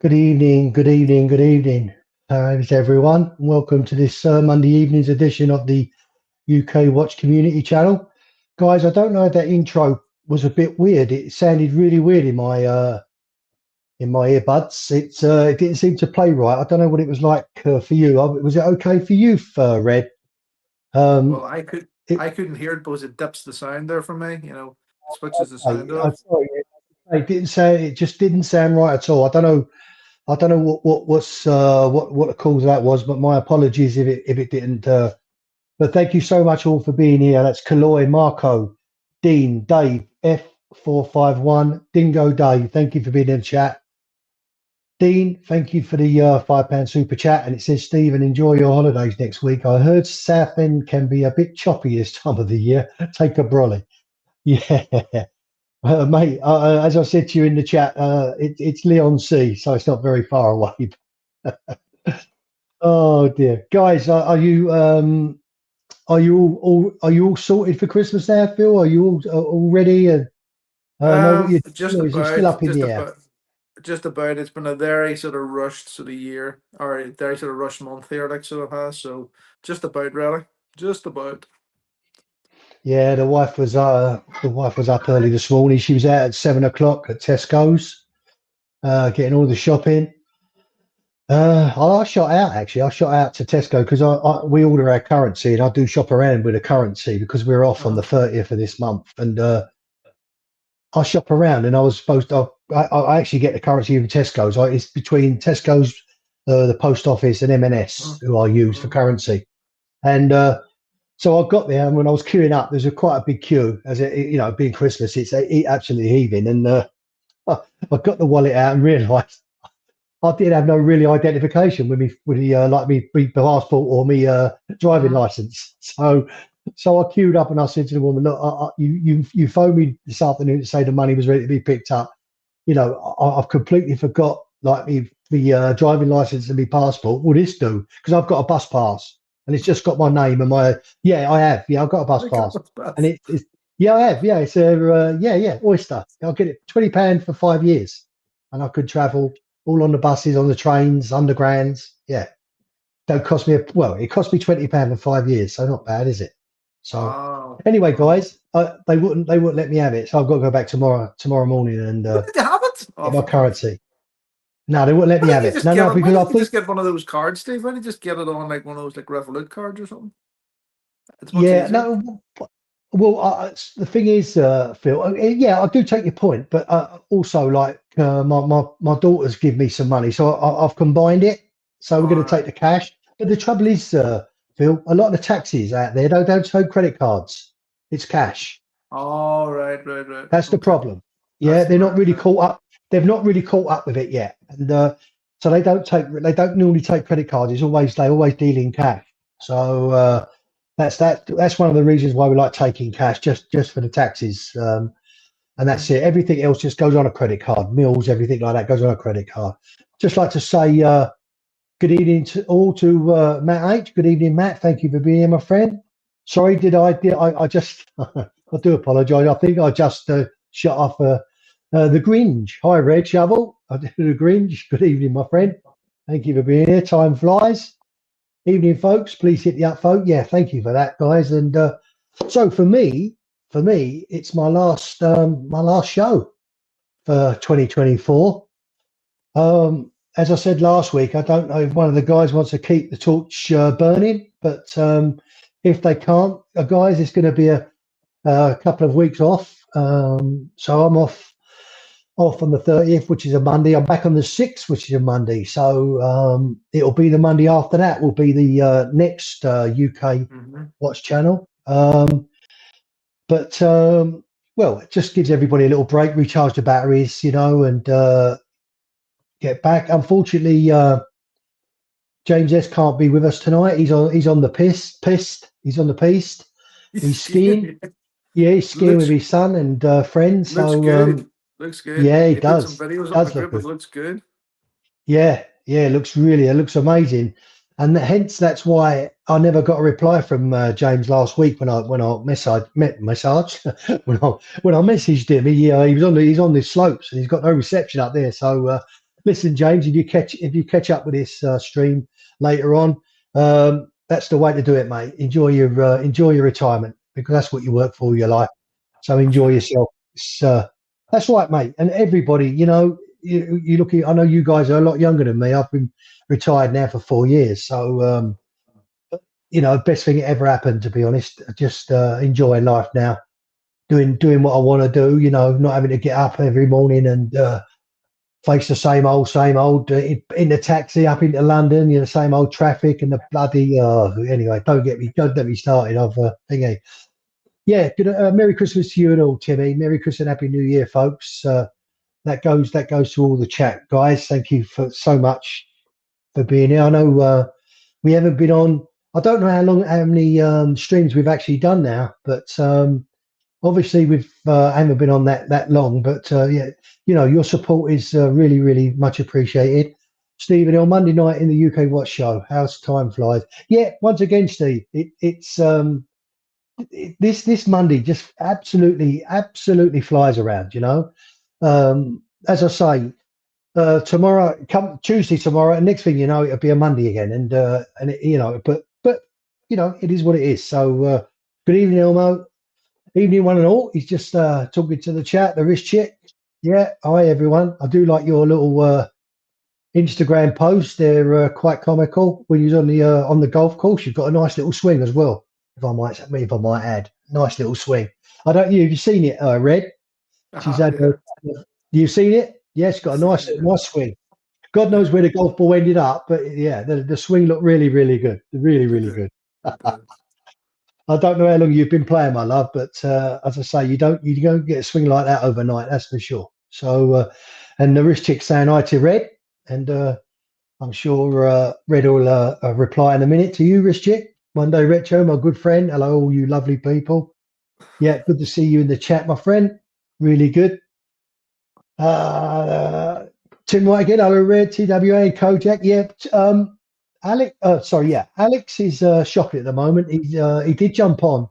Good evening, good evening, good evening, everyone. Welcome to this Monday evening's edition of the UK Watch Community Channel. Guys, I don't know if that intro was a bit weird. It sounded really weird in my earbuds. It didn't seem to play right. I don't know what it was like for you. Was it okay for you, Red? Well, I couldn't hear it because it dips the sound there for me. Switches the sound off. It just didn't sound right at all. I don't know what the cause of that was, but my apologies if it didn't. But thank you so much all for being here. That's Kaloy, Marco, Dean, Dave, F451, Dingo Dave. Thank you for being in the chat. Dean, thank you for the £5 super chat. And it says, Stephen, enjoy your holidays next week. I heard Southend can be a bit choppy this time of the year. Take a brolly. Yeah. Mate, as I said to you in the chat, it's Leon C, so it's not very far away. Oh dear, guys, are you all sorted for Christmas now, Phil? Are you all ready? And just about, still up in the air? Just about. It's been a very sort of rushed sort of year, or a very sort of rushed month here, like sort of has. So just about, really, just about. Yeah, the wife was up early this morning. She was out at 7 o'clock at Tesco's, getting all the shopping. I shot out actually. I shot out to Tesco because we order our currency and I do shop around with the currency because we're off on the 30th of this month. And I shop around and I was supposed to. I actually get the currency from Tesco's. It's between Tesco's, the post office, and M&S who I use for currency. And so I got there, and when I was queuing up, there's quite a big queue. As it, being Christmas, it's absolutely heaving. And I got the wallet out and realised I didn't have no really identification with me, like me passport or me driving license. So I queued up and I said to the woman, "Look, you phoned me this afternoon to say the money was ready to be picked up. I've completely forgot like the driving license and my passport. Will this do? Because I've got a bus pass." And it's just got my name and I have. Yeah, I've got a bus pass. And it's I have. Yeah, it's Oyster. I'll get it £20 for 5 years. And I could travel all on the buses, on the trains, undergrounds. Yeah. Don't cost me it cost me £20 for 5 years, so not bad, is it? So anyway, guys, they wouldn't let me have it. So I've got to go back tomorrow morning and did you have it? Get my currency. No, they wouldn't let me have it. No, because I think just get one of those cards, Steve. Why don't you just get it on like one of those like Revolut cards or something? Yeah, no. Well, the thing is, Phil. I do take your point, but also like my daughters give me some money, so I've combined it. So we're going to take the cash. But the trouble is, Phil, a lot of the taxis out there don't take credit cards. It's cash. Oh, right. That's the problem. Yeah, they're not really caught up. They've not really caught up with it yet, and so they don't normally take credit cards. They always deal in cash. So that's one of the reasons why we like taking cash, just for the taxes, and that's it. Everything else just goes on a credit card. Meals, everything like that goes on a credit card. Just like to say good evening to Matt H. Good evening, Matt. Thank you for being here, my friend. Sorry, I just I do apologise. I think I just shut off the Gringe. Hi, Red Shovel. I do the Gringe. Good evening, my friend. Thank you for being here. Time flies. Evening, folks. Please hit the up vote. Yeah, thank you for that, guys. And so for me, it's my last show for 2024. as I said last week, I don't know if one of the guys wants to keep the torch burning, but if they can't, guys, it's going to be a couple of weeks off. So I'm off on the 30th, which is a Monday. I'm back on the 6th, which is a Monday. So it'll be the Monday after that will be the next UK Watch channel. But well, it just gives everybody a little break, recharge the batteries, and get back. Unfortunately, James S can't be with us tonight. He's on the piste. He's on the piste. He's skiing. Yeah, he's skiing with his son and friends. Looks So good. Looks good. yeah, he Put does. some videos Does up the look group. It good. looks good. Yeah, it looks amazing, and hence that's why I never got a reply from James last week when I messaged him. He's on the slopes and he's got no reception up there. So listen, James, if you catch up with this stream later on, that's the way to do it, mate. Enjoy your retirement, because that's what you work for, your life. So enjoy yourself. That's right, mate. And everybody, you look at, I know you guys are a lot younger than me. I've been retired now for 4 years. So, best thing that ever happened, to be honest. Just enjoying life now, doing what I want to do, not having to get up every morning and face the same old in the taxi up into London, the same old traffic and the bloody, anyway, don't let me started. Thinking, yeah, good, Merry Christmas to you and all, Timmy. Merry Christmas and Happy New Year, folks. That goes to all the chat, guys. Thank you so much for being here. I know we haven't been on. I don't know how many streams we've actually done now, but obviously we've haven't been on that long. But yeah, your support is really, really much appreciated. Stephen, on Monday night in the UK Watch Show, how's time flies? Yeah, once again, Steve, it's this Monday just absolutely flies around. As I say, tomorrow, come Tuesday tomorrow, and next thing you know, it'll be a Monday again, and but it is what it is. So good evening, Elmo. Evening, one and all. He's just talking to the chat. The wrist chick. Yeah, hi everyone. I do like your little Instagram posts. They're quite comical. When you're on the golf course, you've got a nice little swing as well. If I might add, nice little swing. You've seen it, Red. She's had. You've seen it? Yes, got a nice swing. God knows where the golf ball ended up, but yeah, the swing looked really, really good. Really, really good. I don't know how long you've been playing, my love, but as I say, you don't get a swing like that overnight. That's for sure. So, and the wrist chick's saying hi to Red, and I'm sure Red will reply in a minute to you, wrist chick. Monday Retro, my good friend. Hello, all you lovely people. Yeah, good to see you in the chat, my friend. Really good. Tim White again. Hello, Red, TWA, Kojak. Yeah, Alex is shopping at the moment. He did jump on,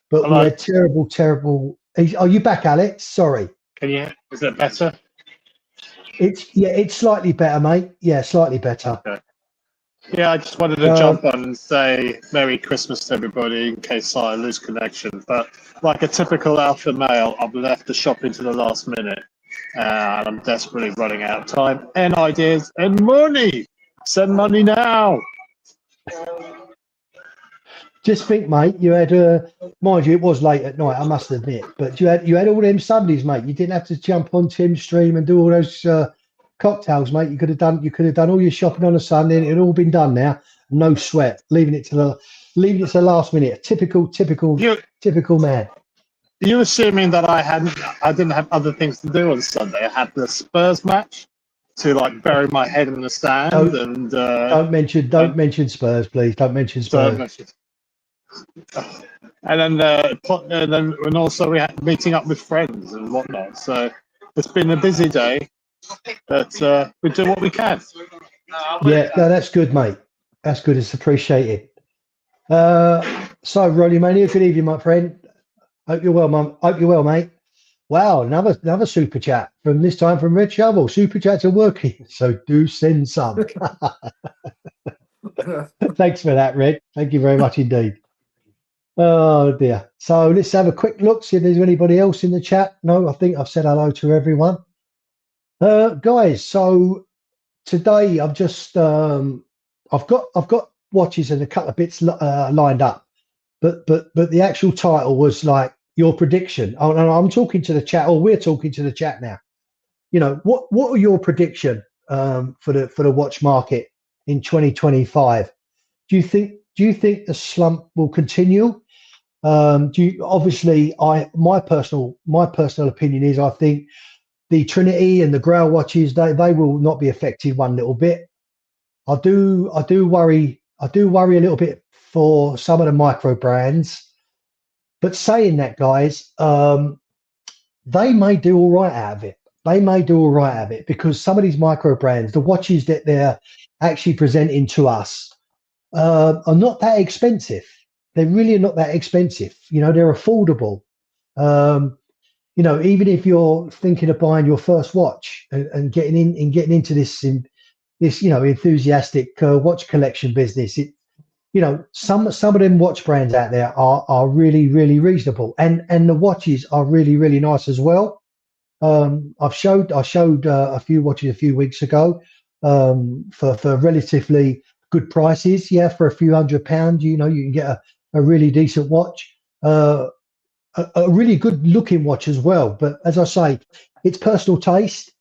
but Hello. we had terrible. Are you back, Alex? Sorry. Is it better? It's slightly better, mate. Yeah, slightly better. Okay. Yeah, I just wanted to jump on and say Merry Christmas to everybody in case I lose connection. But like a typical alpha male, I've left the shop into the last minute, and I'm desperately running out of time and ideas and money. Send money now. Just think, mate. You had mind you, it was late at night. I must admit, but you had all them Sundays, mate. You didn't have to jump on Tim's stream and do all those cocktails, mate. You could have done all your shopping on a Sunday, and it had all been done now. No sweat. Leaving it to the last minute. Typical man. You assuming that I didn't have other things to do on Sunday? I had the Spurs match to bury my head in the sand, don't mention Spurs, please. Don't mention Spurs. And then also we had meeting up with friends and whatnot. So it's been a busy day, but we do what we can. Yeah, no, that's good, mate. That's good. It's appreciated. So, Rolly Mania, good evening, my friend. Hope you're well, mum. Hope you're well, mate. Wow, another super chat from this time from Red Shovel. Super chats are working, so do send some. Thanks for that, Red. Thank you very much indeed. Oh dear. So let's have a quick look, see if there's anybody else in the chat. No, I think I've said hello to everyone. Guys, so today I've just I've got watches and a couple of bits lined up, but the actual title was like your prediction. Oh, and I'm talking to the chat, or we're talking to the chat now. What are your prediction for the watch market in 2025? Do you think the slump will continue? Obviously, my personal opinion is I think the Trinity and the Grail watches they will not be affected one little bit. I do worry a little bit for some of the micro brands, but saying that, guys, they may do all right out of it. They may do all right out of it because some of these micro brands, the watches that they're actually presenting to us, are not that expensive. They're really not that expensive. They're affordable. Even if you're thinking of buying your first watch and getting into this enthusiastic watch collection business, some of them watch brands out there are really, really reasonable, and the watches are really, really nice as well. I showed a few watches a few weeks ago for relatively good prices. Yeah, for a few £100, you can get a really decent watch, a really good looking watch as well. But as I say, it's personal taste.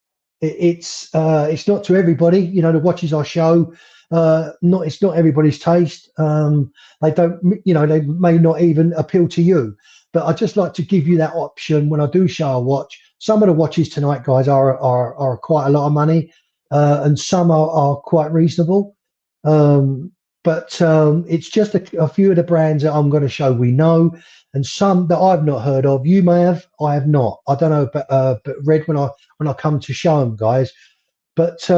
It's not to everybody. The watches I show, it's not everybody's taste. They don't, they may not even appeal to you. But I just like to give you that option when I do show a watch. Some of the watches tonight, guys, are quite a lot of money, and some are quite reasonable. But it's just a few of the brands that I'm going to show we know, and some that I've not heard of. You may have, I have not. I don't know, but Red, when I come to show them, guys. But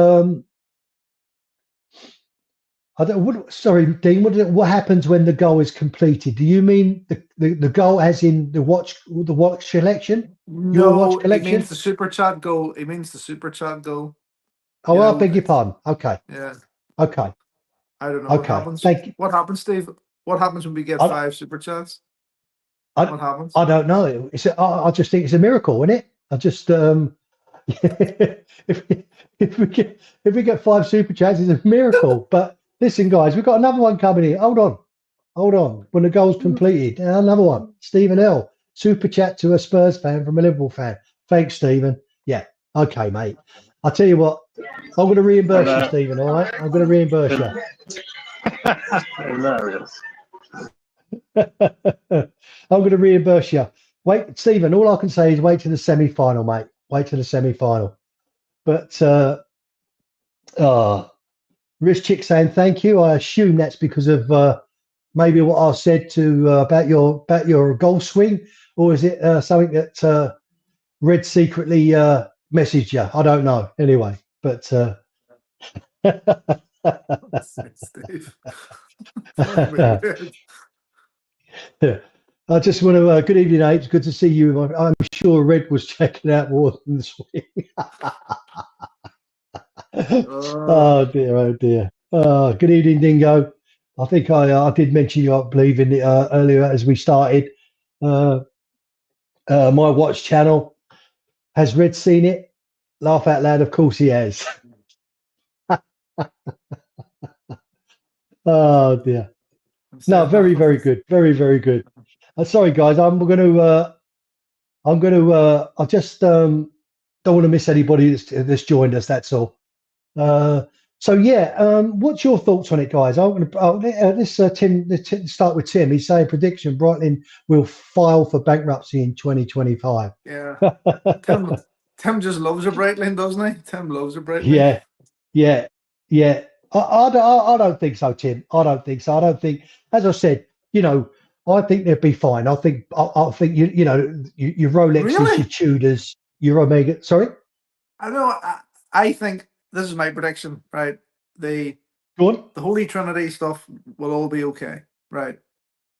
I don't. Sorry, Dean. What happens when the goal is completed? Do you mean the goal, as in the watch selection? No, your watch collection? He means the super chat goal. He means the super chat goal. Oh, I beg your pardon. Okay. Yeah. Okay. I don't know what happens. Thank you. What happens, Steve? What happens when we get 5 super chats? What happens? I don't know. I just think it's a miracle, isn't it? I just if we get 5 super chats, it's a miracle. But listen, guys, we've got another one coming in. Hold on. When the goal's completed, another one. Stephen L. Super chat to a Spurs fan from a Liverpool fan. Thanks, Stephen. Yeah. Okay, mate. I'll tell you what. I'm going to reimburse you, Stephen. All right. I'm going to reimburse you. Hilarious. I'm going to reimburse you. Wait, Stephen, all I can say is wait to the semi-final, mate. Wait to the semi-final. But Rich Chick saying thank you. I assume that's because of maybe what I said to about your golf swing, or is it something that Red secretly messaged you? I don't know. Anyway, but Steve. I just want to good evening, Abe. It's good to see you. I'm sure Red was checking out more than the swing. Oh dear. Good evening, Dingo. I think I did mention you, I believe, in it earlier as we started. My watch channel. Has Red seen it? Laugh out loud. Of course he has. Oh dear. No, very, very good. Very, very good. Sorry, guys. I just don't want to miss anybody that's joined us. That's all. So yeah, what's your thoughts on it, guys? Let's start with Tim. He's saying prediction: Breitling will file for bankruptcy in 2025. Yeah, Tim just loves a Breitling, doesn't he? Tim loves a Breitling. Yeah. I don't think so, Tim. I don't think so. I don't think, as I said, I think they'd be fine. I think your Rolexes, really? your Tudors, your Omega. Sorry. I know. I think this is my prediction. Right. The Holy Trinity stuff will all be okay. Right.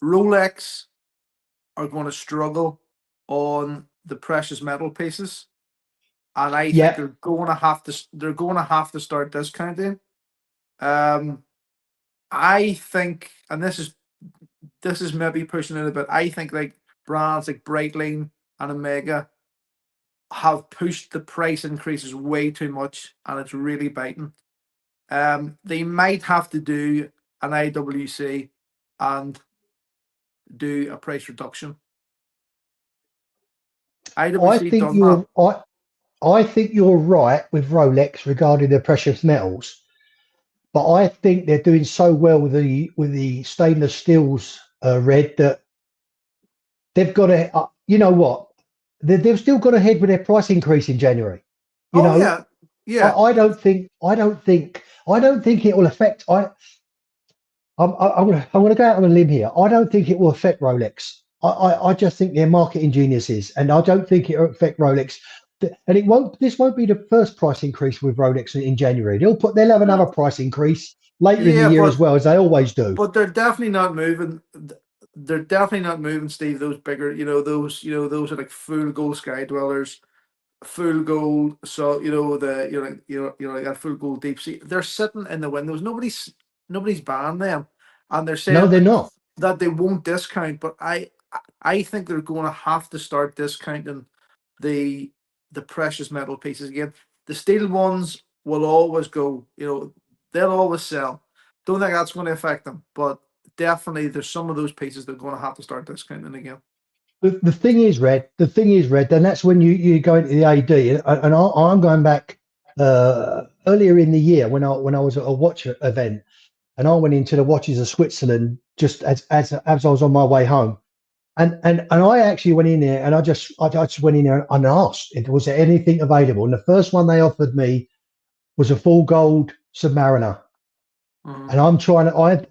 Rolex are going to struggle on the precious metal pieces, and I think they're going to have to start discounting. I think, and this is maybe pushing it a bit. I think like brands like Breitling and Omega have pushed the price increases way too much, and it's really biting. They might have to do an IWC and do a price reduction. IWC I think you're right with Rolex regarding their precious metals, but I think they're doing so well with the stainless steels, Red, that they've got to. You know what? They've still got ahead with their price increase in January. You know, yeah. I don't think it will affect. I'm going to go out on a limb here. I don't think it will affect Rolex. I just think they're marketing geniuses, and I don't think it will affect Rolex. And it won't. This won't be the first price increase with Rolex in January. They'll have another price increase later in the year as well, as they always do. But they're definitely not moving. They're definitely not moving, Steve. Those bigger, those are like full gold sky dwellers, full gold. So like that full gold deep sea. They're sitting in the windows. Nobody's banned them, and they're saying no, they're not. That they won't discount. But I think they're going to have to start discounting the precious metal pieces again. The steel ones will always go. They'll always sell. Don't think that's going to affect them, but definitely there's some of those pieces they're going to have to start discounting again. The thing is, Red, and that's when you go into the AD, and I'm going back earlier in the year when I was at a watch event, and I went into the Watches of Switzerland just as I was on my way home, and I actually went in there, and I just went in there and asked, was there anything available? And the first one they offered me was a full gold Submariner. And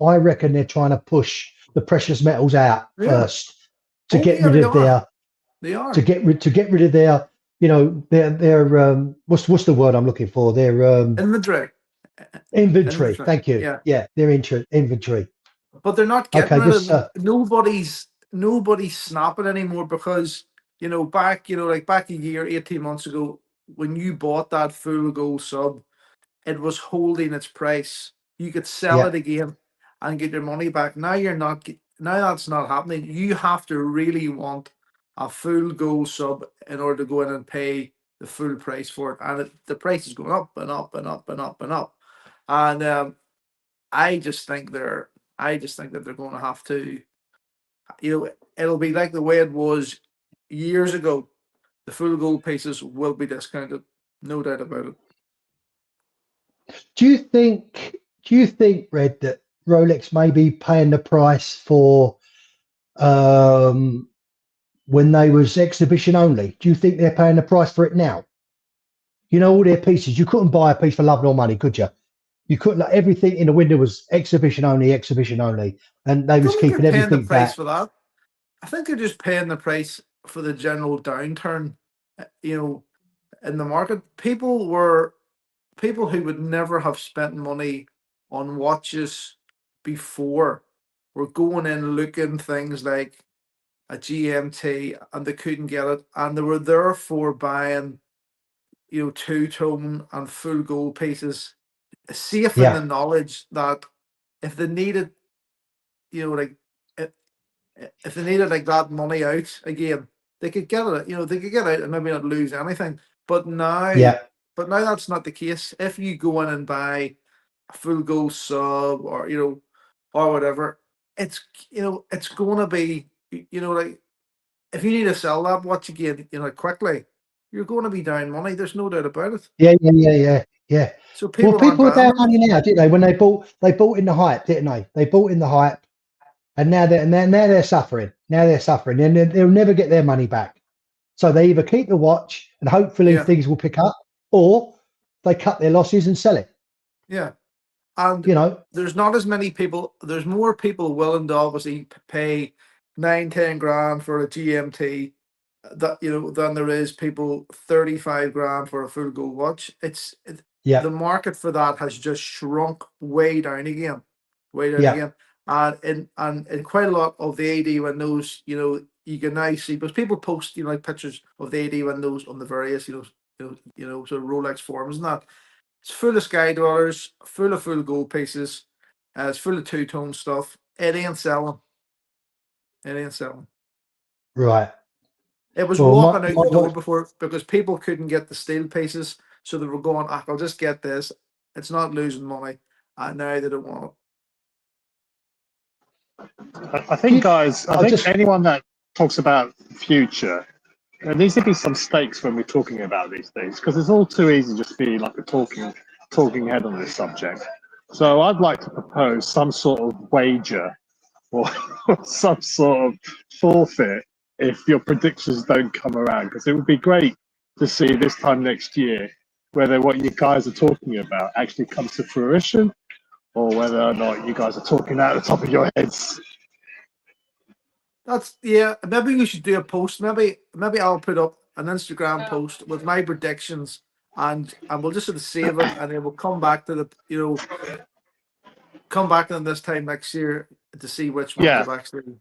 I reckon they're trying to push the precious metals out first to get rid of their. They are to get rid of their. Their what's the word I'm looking for? Their inventory. Thank you. Yeah, their inventory. But they're not getting rid of it. Nobody's snapping anymore because back a year, 18 months ago, when you bought that full gold sub, it was holding its price. You could sell it again and get your money back. Now you're not. Now that's not happening. You have to really want a full gold sub in order to go in and pay the full price for it, and the price is going up and up and up and up and up. And I just think that they're going to have to. It'll be like the way it was years ago. The full gold pieces will be discounted, no doubt about it. Do you think, Red, that Rolex may be paying the price for when they was exhibition only? Do you think they're paying the price for it now? All their pieces, you couldn't buy a piece for love nor money, could you? You couldn't. Like, everything in the window was exhibition only, and they was keeping everything back. For that. I think they're just paying the price for the general downturn, in the market. People who would never have spent money on watches before were going in looking things like a GMT, and they couldn't get it, and they were therefore buying two-tone and full gold pieces, safe in the knowledge that if they needed if they needed like that money out again, they could get it. They could get out and maybe not lose anything. But now that's not the case. If you go in and buy a full gold sub or whatever, it's going to be like, if you need to sell that watch again quickly, you're going to be down money. There's no doubt about it. Yeah. So people are down money now, didn't they? When they bought in the hype, didn't they? They bought in the hype, and now they're suffering. And they'll never get their money back. So they either keep the watch and hopefully things will pick up, or they cut their losses and sell it. Yeah. And there's not as many people. There's more people willing to obviously pay 9-10 grand for a GMT than there is people 35 grand for a full gold watch. The market for that has just shrunk way down again. And in quite a lot of the AD windows, you can now see, because people post like pictures of the AD windows on the various sort of Rolex forums and that. It's full of sky dwellers, full of full gold pieces. It's full of two-tone stuff. It ain't selling. Right. It was walking out the door before, because people couldn't get the steel pieces, so they were going, I'll just get this. It's not losing money, and now they don't want it. I think, guys, I think anyone that talks about future, there needs to be some stakes when we're talking about these things, because it's all too easy just to be like a talking head on this subject. So I'd like to propose some sort of wager or some sort of forfeit if your predictions don't come around, because it would be great to see this time next year whether what you guys are talking about actually comes to fruition, or whether or not you guys are talking out the top of your heads. Maybe we should do a post. Maybe I'll put up an Instagram post with my predictions, and we'll just sort of save it, and then we'll come back to this time next year to see which ones have actually.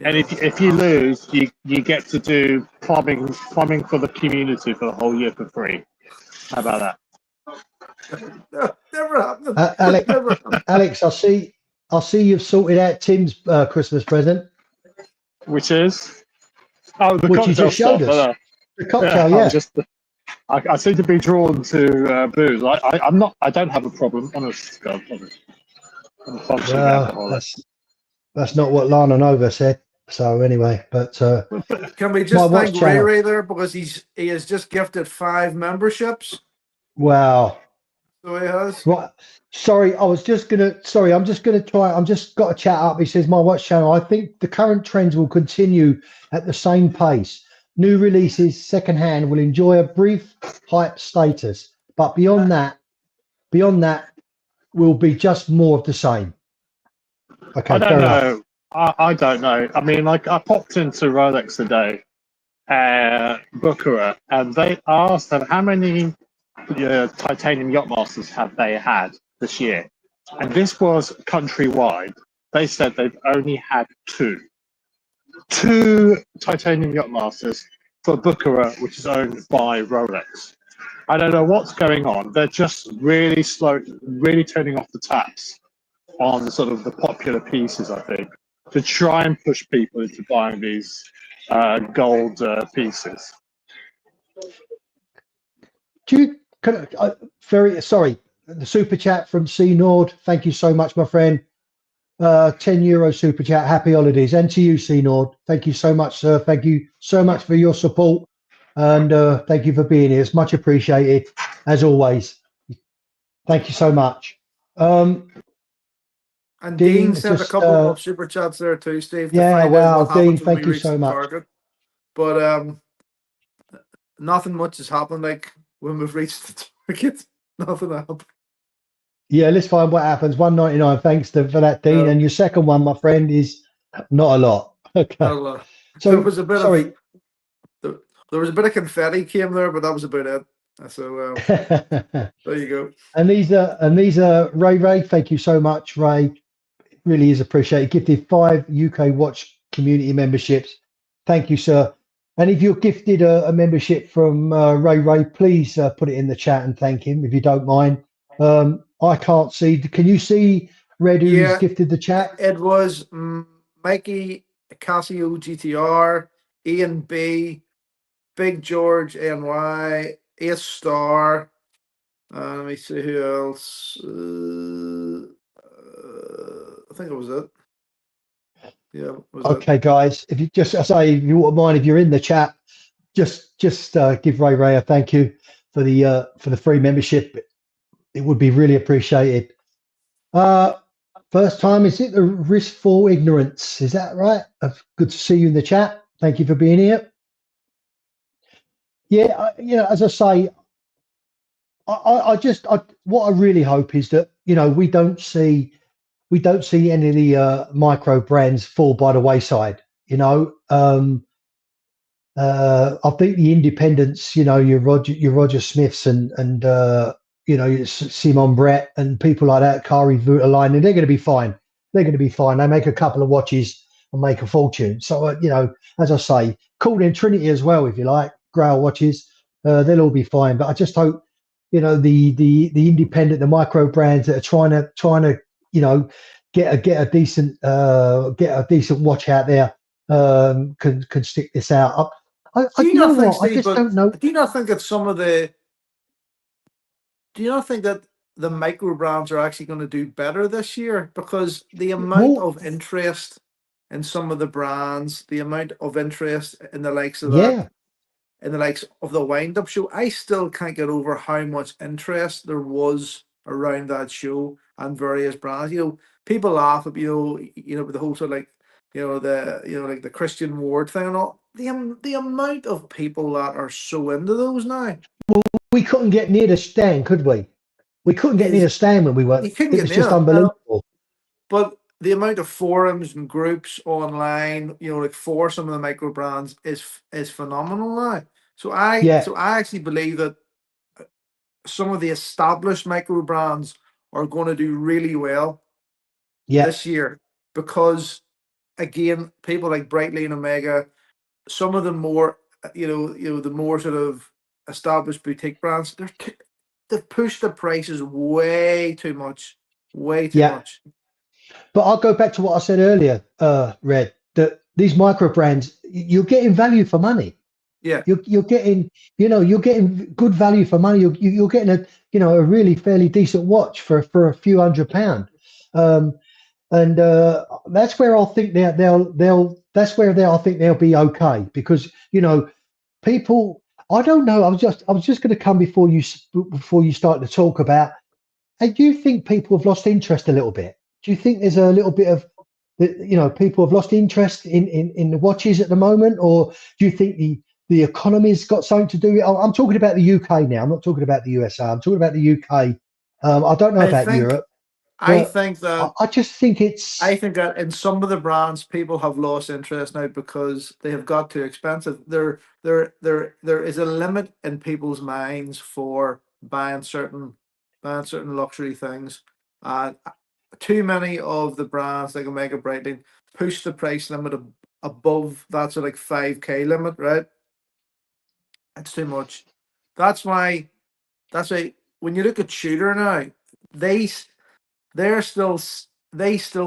And if you lose, you get to do plumbing for the community for the whole year for free. How about that? No, never happened. Alex, I see you've sorted out Tim's Christmas present. Which is? Oh, the which cocktail you just showed us. The cocktail, yeah. I seem to be drawn to booze. I'm not. I don't have a problem. Honest God, I'm a functioning alcoholic. That's not what Lana Nova said. So anyway, but can we just thank Ray there, because he has just gifted 5 memberships. Wow. So he has. Right. Sorry, I'm just got to chat up. He says, my watch channel, I think the current trends will continue at the same pace. New releases, secondhand, will enjoy a brief hype status, but beyond that will be just more of the same. Okay, I don't know. I don't know. I mean, like, I popped into Rolex today, Booker, and they asked them how many titanium Yachtmasters have they had this year, and this was countrywide. They said they've only had two titanium Yachtmasters for Booker, which is owned by Rolex. I don't know what's going on. They're just really slow, really turning off the taps on sort of the popular pieces, I think, to try and push people into buying these gold pieces. Very sorry. The super chat from C Nord. Thank you so much, my friend. €10 super chat. Happy holidays, and to you, C Nord. Thank you so much, sir. Thank you so much for your support, and thank you for being here. It's much appreciated, as always. Thank you so much. And Dean sent a couple of super chats there too, Steve. Yeah, wow, Dean, thank you so much. Target. But nothing much has happened. Like when we've reached the target, nothing happened. Yeah, let's find what happens. 199. Thanks for that, Dean. And your second one, my friend, is not a lot. Okay. Not a lot. So there was a bit there was a bit of confetti came there, but that was about it. So there you go. And these are Ray. Thank you so much, Ray. It really is appreciated. Gifted 5 UK Watch community memberships. Thank you, sir. And if you're gifted a membership from Ray, please put it in the chat and thank him if you don't mind. I can't see. Can you see Red who's gifted the chat? It was Mikey Casio GTR, Ian B, Big George NY, Ace Star. Let me see who else. I think it was it. Yeah. Okay, guys. If you just if you wouldn't mind, if you're in the chat, just give Ray a thank you for the free membership. It would be really appreciated. First time, is it the risk for ignorance? Is that right? Good to see you in the chat. Thank you for being here. Yeah, as I say, what I really hope is that we don't see any of the micro brands fall by the wayside. I think the independents, your Roger Smiths and Simon Brett and people like that, Kari Voutilainen, they're going to be fine. They're going to be fine. They make a couple of watches and make a fortune. So, as I say, call them Trinity as well, if you like, Grail watches. They'll all be fine. But I just hope, the independent, the micro brands that are trying to, get a decent watch out there, can stick this out. I just don't know. Do you not think that the micro brands are actually going to do better this year, because the amount of interest in some of the brands, the amount of interest in the likes of that, in the likes of the wind up show, I still can't get over how much interest there was around that show and various brands. People laugh at with the whole sort of like like the Christian Ward thing and all. The amount of people that are so into those now. Well, we couldn't get near the stand, could we? We couldn't get near the stand when we were. It was just unbelievable. But the amount of forums and groups online, like for some of the micro brands is phenomenal now. So I actually believe that some of the established micro brands are going to do really well this year, because again, people like Brightly and Omega, some of the more the more sort of established boutique brands, they've pushed the prices way too much, much. But I'll go back to what I said earlier, Red, that these micro brands, you're getting value for money. Yeah, you're getting, you're getting good value for money. You're getting a really fairly decent watch for a few £100. And that's where I'll think I think they'll be okay, because people. I don't know. I was just going to come before you start to talk about. And do you think people have lost interest a little bit? Do you think there's a little bit of, people have lost interest in the watches at the moment, or do you think the economy's got something to do with it? I'm talking about the UK now. I'm not talking about the USA. I'm talking about the UK. I don't know about Europe. I think that I just think it's. I think that in some of the brands, people have lost interest now because they have got too expensive. There is a limit in people's minds for buying certain luxury things. Too many of the brands like Omega Breitling push the price limit above that sort of like 5K limit, right? It's too much. That's why when you look at Shooter now, they still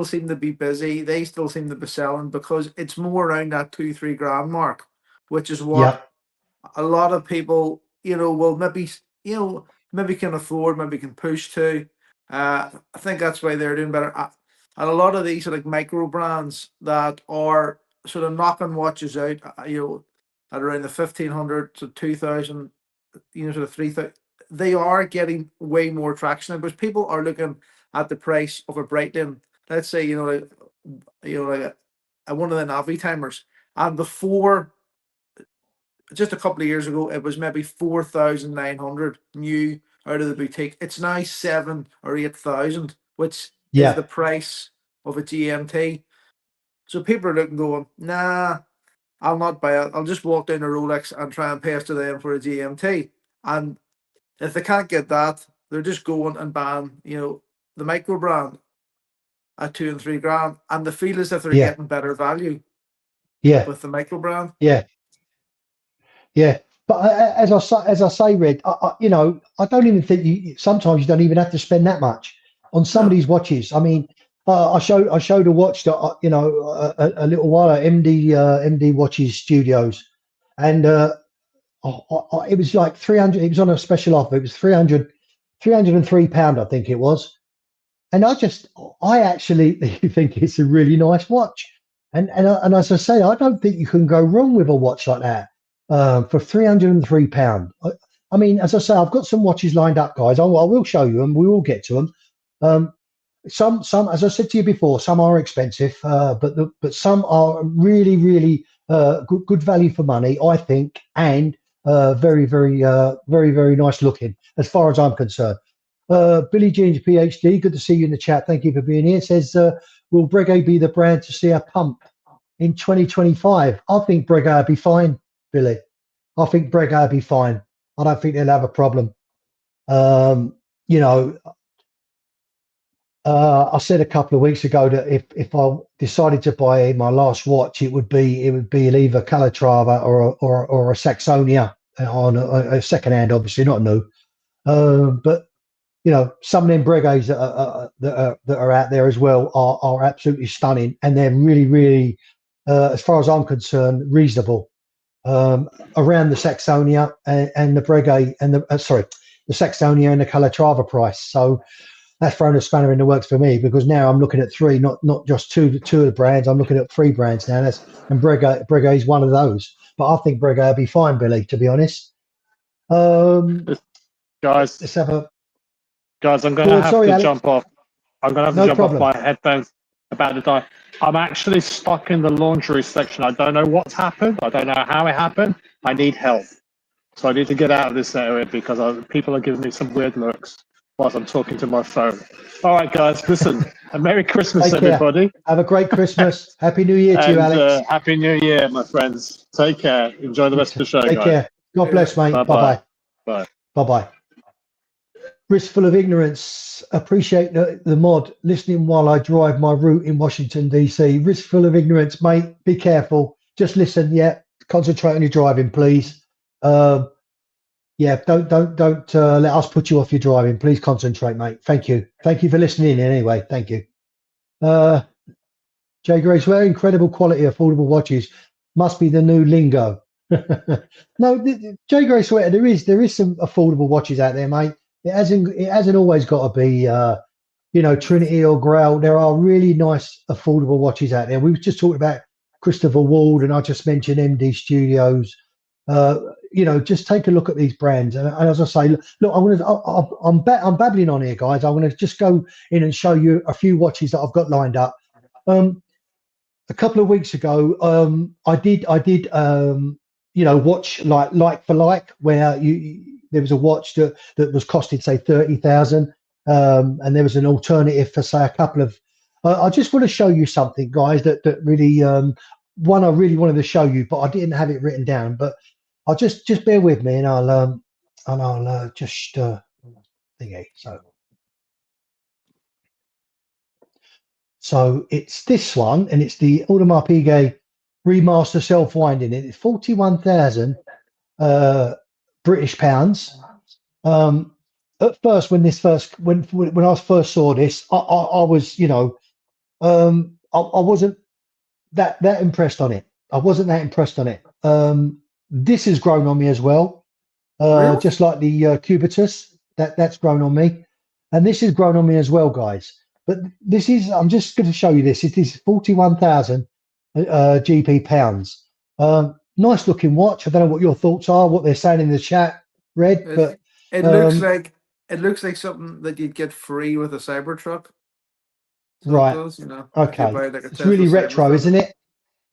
seem to be busy. They still seem to be selling because it's more around that 2-3 grand mark, which is what a lot of people, will maybe can afford, maybe can push to. I think that's why they're doing better. And a lot of these are like micro brands that are sort of knocking watches out, at around the 1,500 to 2,000, sort of 3,000. They are getting way more traction because people are looking at the price of a Breitling. Let's say, like one of the Navi timers, and before, just a couple of years ago, it was maybe 4,900 new out of the boutique. It's now 7,000 or 8,000, which is the price of a GMT. So people are looking, going, nah, I'll not buy it. I'll just walk down to Rolex and try and pester them for a GMT. And if they can't get that, they're just going and buying, the micro brand at 2 and 3 grand, and they feel as if they're getting better value. With the micro brand. But as I say, Red, I don't even think sometimes you don't even have to spend that much on some of these watches. I mean, I showed a watch that a little while at MD Watches Studios, and it was like 300. It was on a special offer. It was 303 £303, I think it was. And I actually think it's a really nice watch. And as I say, I don't think you can go wrong with a watch like that for £303. I mean, as I say, I've got some watches lined up, guys. I will show you them. We will get to them. Some, as I said to you before, some are expensive, but some are really, really good value for money, I think, and very, very, very, very nice looking, as far as I'm concerned. Billy Jeans PhD, good to see you in the chat. Thank you for being here. It says, will Breguet be the brand to see a pump in 2025? I think Breguet will be fine, Billy. I think Breguet will be fine. I don't think they'll have a problem. I said a couple of weeks ago that if I decided to buy my last watch, it would be either Calatrava or a Saxonia on a second hand, obviously not new. But some of them Breguets that are out there as well are absolutely stunning, and they're really, really, as far as I'm concerned, reasonable. Around the Saxonia and the Breguet and the Saxonia and the Calatrava price. So that's thrown a spanner in the works for me, because now I'm looking at three, not just two of the brands. I'm looking at three brands now. And Breguet is one of those. But I think Breguet will be fine, Billy, to be honest. Guys, let's have a. Guys, I'm going to have to Alex. jump off. I'm going to have to jump off my headphones about to die. I'm actually stuck in the laundry section. I don't know what's happened. I don't know how it happened. I need help. So I need to get out of this area because people are giving me some weird looks whilst I'm talking to my phone. All right, guys, listen. A Merry Christmas, everybody. Have a great Christmas. Happy New Year to you, Alex. Happy New Year, my friends. Take care. Enjoy the rest of the show, guys. Take care. God bless, mate. Bye-bye. Bye. Bye-bye. Wristful of Ignorance. Appreciate the mod. Listening while I drive my route in Washington, D.C. Wristful of Ignorance, mate. Be careful. Just listen. Yeah. Concentrate on your driving, please. Don't let us put you off your driving. Please concentrate, mate. Thank you for listening anyway. Thank you. Jay Grace, very incredible quality, affordable watches. Must be the new lingo. No, Jay Grace Sweater, there is some affordable watches out there, mate. It hasn't always got to be Trinity or Grail. There are really nice affordable watches out there. We were just talking about Christopher Ward, and I just mentioned MD Studios. Just take a look at these brands, and as I say, look, I'm babbling on here, guys. I'm going to just go in and show you a few watches that I've got lined up. A couple of weeks ago, I did watch like for like, where there was a watch that was costing say 30,000, and there was an alternative for say a couple of. I just want to show you something, guys, that really one I really wanted to show you, but I didn't have it written down. But I'll just bear with me, and I'll just thingy. So it's this one, and it's the Audemars Piguet Remaster Self-Winding. It's 41,000 British pounds. At first, when I first saw this, I was, I wasn't that impressed on it. I wasn't that impressed on it. This has grown on me as well, Really? just like the Cubitus. That's grown on me, and this has grown on me as well, guys. But this is, I'm just going to show you this. It is 41,000 GP pounds. Nice looking watch. I don't know what your thoughts are, what they're saying in the chat, Red. But it looks like something that you'd get free with a Cybertruck. So right. It does, okay. It's really retro, isn't it?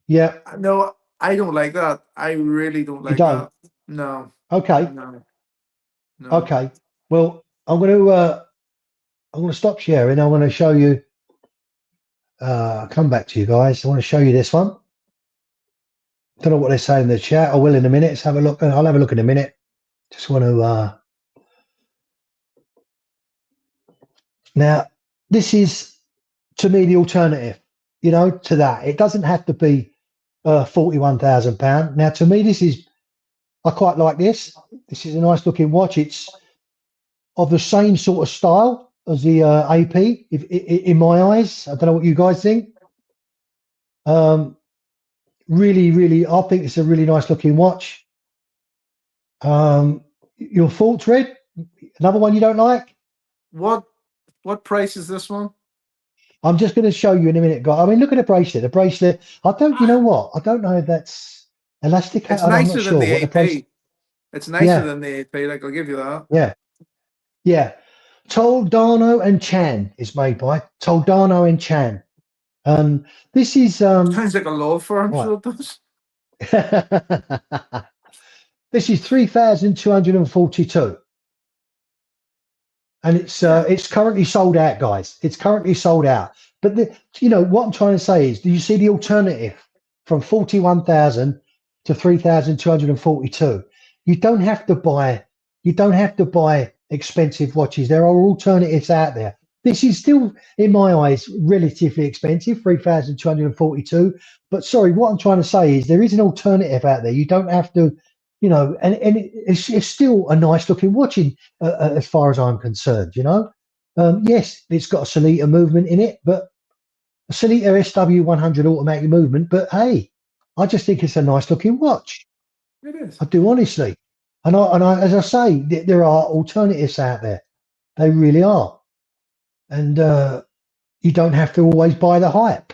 Yeah. No, I don't like that. I really don't like that. No. Okay. No. Okay. Well, I'm going to stop sharing. I want to show you. Come back to you guys. I want to show you this one. Don't know what they're saying in the chat. I will in a minute. Let's have a look. I'll have a look in a minute. Just want to. Now, this is to me the alternative. To that. It doesn't have to be £41,000. Now, to me, this is. I quite like this. This is a nice looking watch. It's of the same sort of style as the AP, in my eyes. I don't know what you guys think. Really, I think it's a really nice looking watch. Your thoughts, Red? Another one you don't like? What price is this one? I'm just going to show you in a minute, guys. I mean, look at the bracelet. The bracelet. I don't. You know what? I don't know if that's elastic. It's nicer than the AP. It's nicer than the AP. Like, I'll give you that. Yeah. Toledano and Chan is made by Toledano and Chan. This is sounds like a law firm. Right. So it does. This is 3,242, and it's currently sold out, guys. It's currently sold out. But what I'm trying to say is, do you see the alternative from 41,000 to 3,242? You don't have to buy expensive watches. There are alternatives out there. This is still, in my eyes, relatively expensive, 3,242. But sorry, what I'm trying to say is there is an alternative out there. You don't have to, and it's still a nice looking watch as far as I'm concerned. Yes, it's got a Solita movement in it, but a Solita SW100 automatic movement. But hey, I just think it's a nice looking watch. It is. I do, honestly. as I say, there are alternatives out there. They really are, and you don't have to always buy the hype.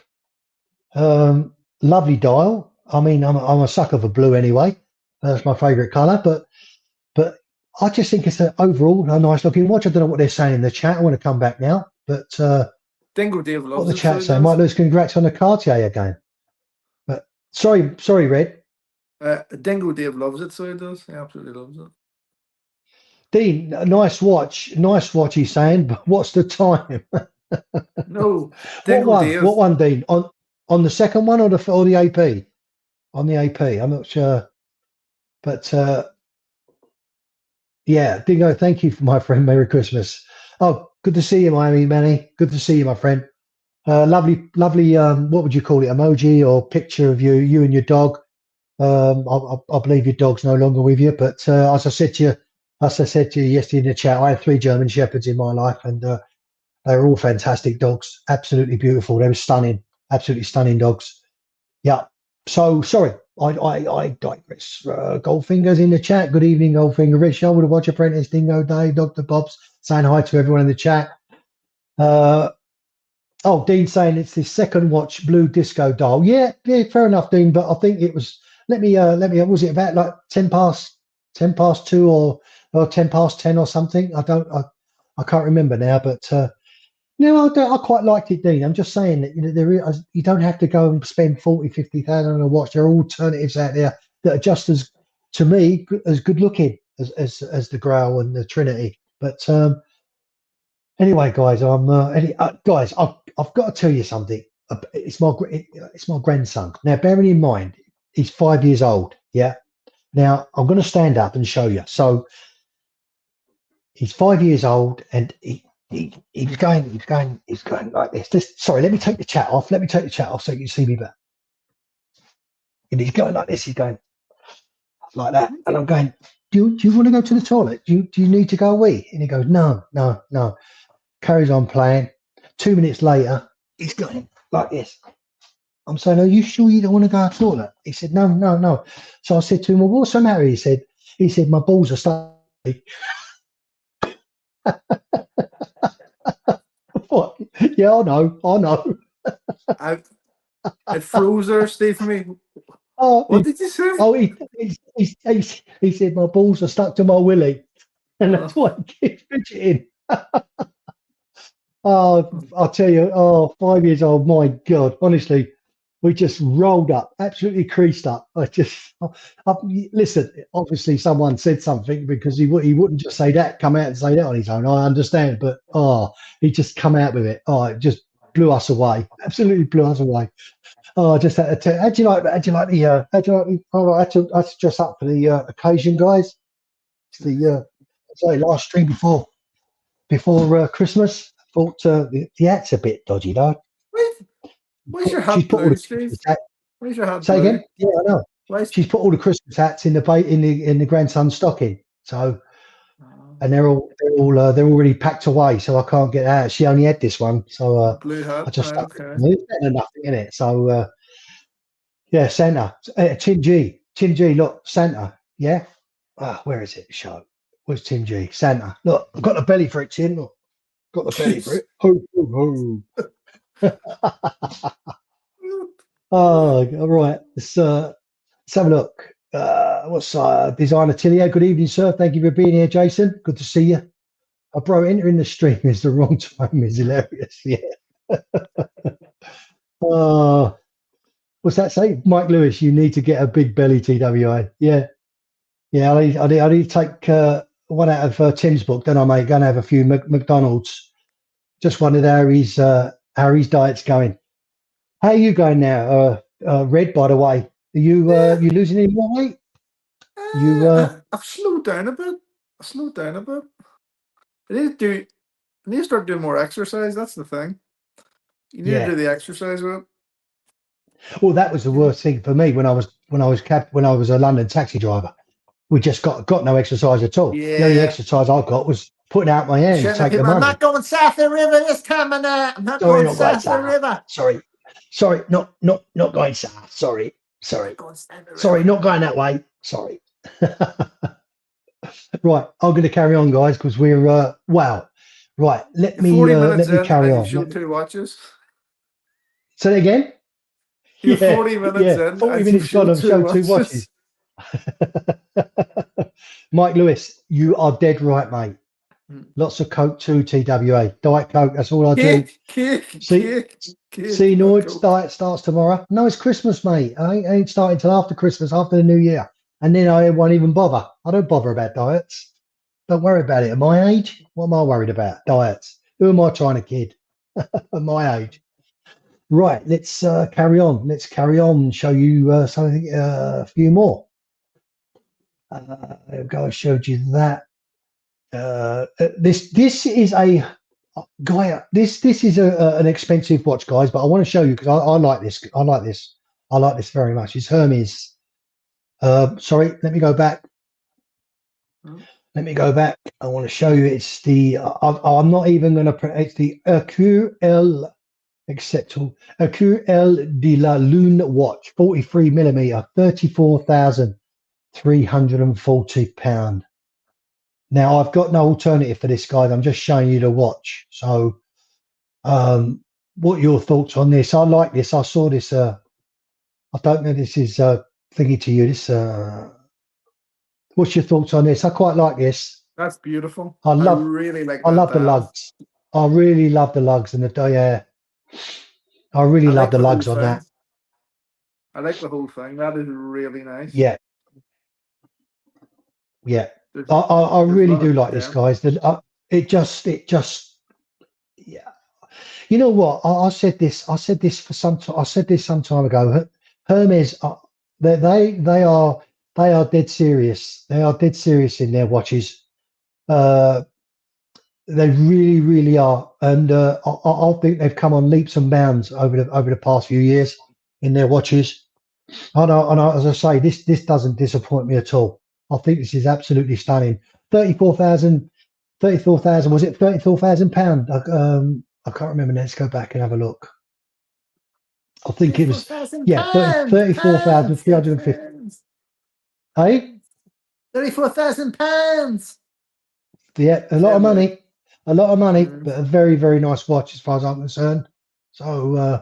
Lovely dial. I mean, I'm a sucker for blue anyway. That's my favourite colour. But I just think it's overall a nice looking watch. I don't know what they're saying in the chat. I want to come back now, but Dingo Dave loves what the it. chat saying? Mike Lewis, congrats on the Cartier again. But sorry, Red. Dingo Dave loves it, so he does. He absolutely loves it. Dean, nice watch. He's saying, but what's the time? No, what one, Dean? On the second one or the AP? On the AP, I'm not sure, but yeah, Dingo. Thank you, my friend. Merry Christmas. Oh, good to see you, Miami Manny. Good to see you, my friend. Lovely. What would you call it? Emoji or picture of you and your dog. I believe your dog's no longer with you, but as I said to you yesterday in the chat, I had 3 German Shepherds in my life, and they were all fantastic dogs, absolutely beautiful. They were stunning, absolutely stunning dogs. Yeah. So sorry, I digress. Goldfinger's in the chat. Good evening, Goldfinger. Rich Sherwood, Watch Apprentice, Dingo Day, Dr. Bob's saying hi to everyone in the chat. Oh, Dean saying it's the second watch, blue disco dial. Yeah, fair enough, Dean. But I think it was. Let me. Was it about like 10 past 2 or 10 past 10 or something? I can't remember now. But no, I quite liked it, Dean. I'm just saying that you don't have to go and spend 40,000-50,000 on a watch. There are alternatives out there that are just as, to me, as good looking as the Grail and the Trinity. But anyway, guys, guys, I've got to tell you something. It's my grandson. Now, bearing in mind, he's 5 years old. Yeah. Now, I'm going to stand up and show you. So, he's 5 years old, and he's going like this. Sorry, let me take the chat off. So you can see me better. And he's going like this. He's going like that, and I'm going. Do you want to go to the toilet? Do you need to go away? And he goes, no. Carries on playing. 2 minutes later, he's going like this. I'm saying, are you sure you don't want to go to the toilet? He said, no. So I said to him, well, what's the matter? He said, my balls are starting. What? Yeah, I know. It froze there, Steve, for me. Oh, what did you say? Oh, he said my balls are stuck to my willy, and that's why he keeps fidgeting. Oh, I'll tell you, 5 years old, my God, honestly, we just rolled up, absolutely creased up. Listen, obviously someone said something because he wouldn't just come out and say that on his own. I understand, but he just come out with it. It just blew us away, absolutely blew us away. I just had to tell. How'd you like the? I had to dress up for the occasion, guys. It's the last stream before Christmas. Thought the hat's a bit dodgy though. Where's your hat blue, Steve? Where's your hat blue? Say again? Yeah, I know. She's put all the Christmas hats in the grandson's stocking. So, and they're already packed away. So I can't get out. She only had this one. So blue hat. I just okay. There's better than nothing in it. So yeah, Santa, Tim G. Look, Santa. Yeah. Where is it? Show. Where's Tim G? Santa. Look, I've got the belly for it, Tim. Look. Got the belly for it. Ho, ho, ho. All right. Let's have a look. What's Design Atelier? Good evening, sir. Thank you for being here, Jason. Good to see you. Bro, entering the stream is the wrong time. Is hilarious. Yeah. What's that say? Mike Lewis, you need to get a big belly, TWA. Yeah. I need to take one out of Tim's book, don't I, mate? Go and have a few McDonald's. Just wondered how his diet's going. How are you going now, Red? By the way, are you you losing any more weight? I've slowed down a bit. I need to start doing more exercise. That's the thing. You need to do the exercise with it. Well, that was the worst thing for me when I was a London taxi driver. We just got no exercise at all. Yeah. The only exercise I got was putting out my hand to take the money. I'm not going south the river this time, and I'm not going south the river. Sorry, not going south. Sorry, not going that way. Sorry. Right, I'm going to carry on, guys, because we're wow. Right, let me 40 minutes in carry and on. you've showed 2 watches. Say that again. You're Yeah, 40 minutes yeah. in 40 and you've minutes gone. showed I've 2 showed 2 watches. watches. Mike Lewis, you are dead right, mate. Lots of Coke too, TWA. Diet Coke, that's all I do. See, Nord's diet starts tomorrow. No, it's Christmas, mate. I ain't starting till after Christmas, after the New Year. And then I won't even bother. I don't bother about diets. Don't worry about it. At my age, what am I worried about? Diets. Who am I trying to kid? At my age. Right, let's carry on. Let's carry on and show you something, a few more. I showed you that. This is a guy. This is an expensive watch, guys. But I want to show you because I like this. I like this. I like this very much. It's Hermes. Sorry, let me go back. Let me go back. I want to show you. It's the. I'm not even going to. It's the QL. Exceptional. A QL de la Lune watch, 43 millimeter, £34,340. Now I've got no alternative for this, guys. I'm just showing you the watch. So, what are your thoughts on this? I like this. I saw this. I don't know. If this is thingy to you. This. What's your thoughts on this? I quite like this. That's beautiful. I really like. I love the lugs. I really love the lugs and the yeah. I really love the lugs on that. I like the whole thing. That is really nice. Yeah. Yeah. I really do like this, guys. It just, yeah. You know what? I said this for some time. I said this some time ago. Hermes, they are dead serious. They are dead serious in their watches. They really, really are, and I think they've come on leaps and bounds over the past few years in their watches. And as I say, this doesn't disappoint me at all. I think this is absolutely stunning. 34,000, was it £34,000? I can't remember. Let's go back and have a look. I think it was, 34,350. Hey? £34,000. Yeah, a lot of money. A lot of money, but a very, very nice watch as far as I'm concerned. So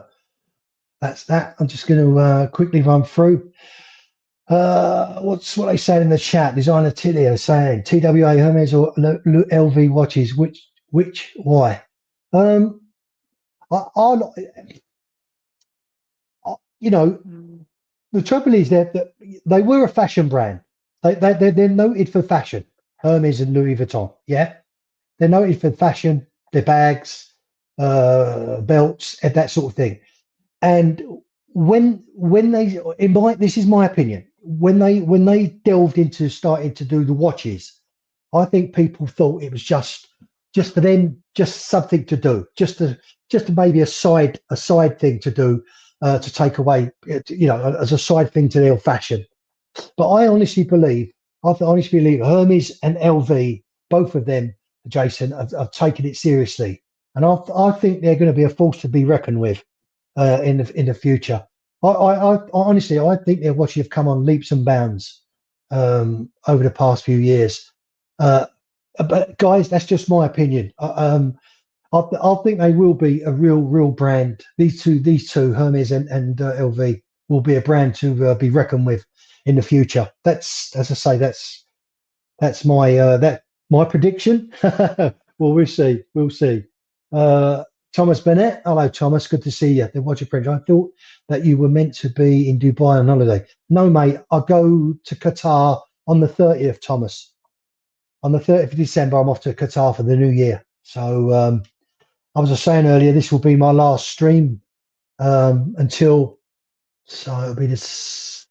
that's that. I'm just going to quickly run through. What's what they say in the chat? Designer Tilly saying TWA Hermes or LV watches. Which why? I you know, the trouble is that they were a fashion brand. They're noted for fashion. Hermes and Louis Vuitton. Yeah, they're noted for fashion. Their bags, belts, and that sort of thing. And when they, this is my opinion, when they delved into starting to do the watches, I think people thought it was just for them, just something to do, just maybe a side thing to do, to take away, as a side thing to their fashion. But I honestly believe Hermes and LV, both of them, Jason, have taken it seriously, and I think they're going to be a force to be reckoned with in the future. I honestly, I think their watches have come on leaps and bounds over the past few years. But guys, that's just my opinion. I think they will be a real brand. These two, Hermes and LV, will be a brand to be reckoned with in the future. That's, as I say, that's my prediction. Well, we'll see. We'll see. Thomas Bennett. Hello, Thomas. Good to see you. The watch print. I thought that you were meant to be in Dubai on holiday. No, mate. I go to Qatar on the 30th, Thomas. On the 30th of December, I'm off to Qatar for the new year. So, I was just saying earlier, this will be my last stream until. So it'll be this.